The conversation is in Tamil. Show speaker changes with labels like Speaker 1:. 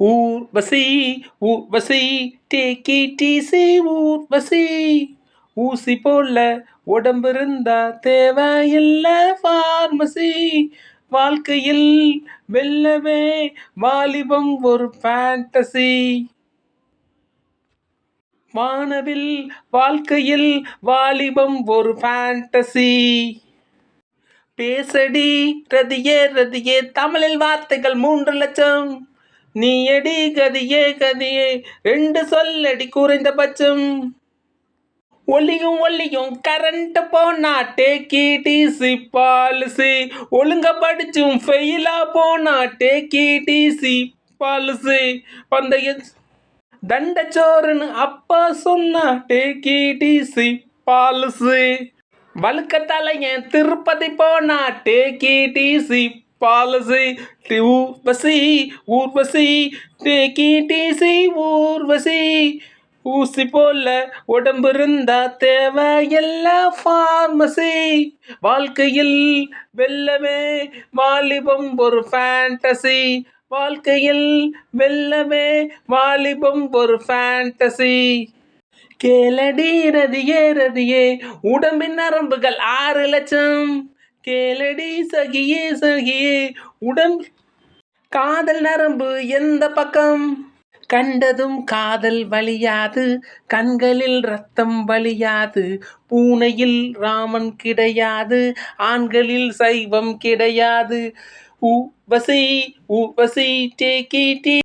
Speaker 1: Urvashi Urvashi take it easy Urvashi ஊசி போல உடம்பு இருந்தா தேவையில்ல பார்மசி வாழ்க்கையில் வெல்லவே வாலிபம் ஒரு ஃபேண்டசி வானவில் வாழ்க்கையில் வாலிபம் ஒரு ஃபேண்டசி பேசடி ரதியே ரதியே தமிழில் வார்த்தைகள் 3,00,000 நீயடி கதியே கதியே 2 சொல்லடி குறைந்தபட்சம் ஒல்லியும் கரண்ட் போனா டேக் இட் ஈஸி பாலிசி ஒழுங்க படிச்சும் ஃபெயிலா போனா டேக் இட் ஈஸி பாலிசி பந்தய தண்டச்சோறுன்னு அப்பா சொன்னா டேக் இட் ஈஸி பாலிசி வழுக்க தலையன் திருப்பதி போனா take it easy policy Urvashi Urvashi take it easy Urvashi ஊசி போல உடம்பு இருந்தா தேவையெல்லாம் பார்மசி வாழ்க்கையில் வெல்லவே வாலிபம் ஒரு ஃபேண்டசி வாழ்க்கையில் வெல்லவே வாலிபம் ஒரு ஃபேண்டசி கேளடி ரதியே ரதியே உடம்பின் நரம்புகள் 6,00,000 கேளடி சகியே சகியே உடம்பு காதல் நரம்பு எந்த பக்கம் கண்டதும் காதல் வலியாது கண்களில் ரத்தம் வலியாது பூனையில் ராமன் கிடையாது ஆண்களில் சைவம் கிடையாது ஊர்வசி ஊர்வசி டேக் இட்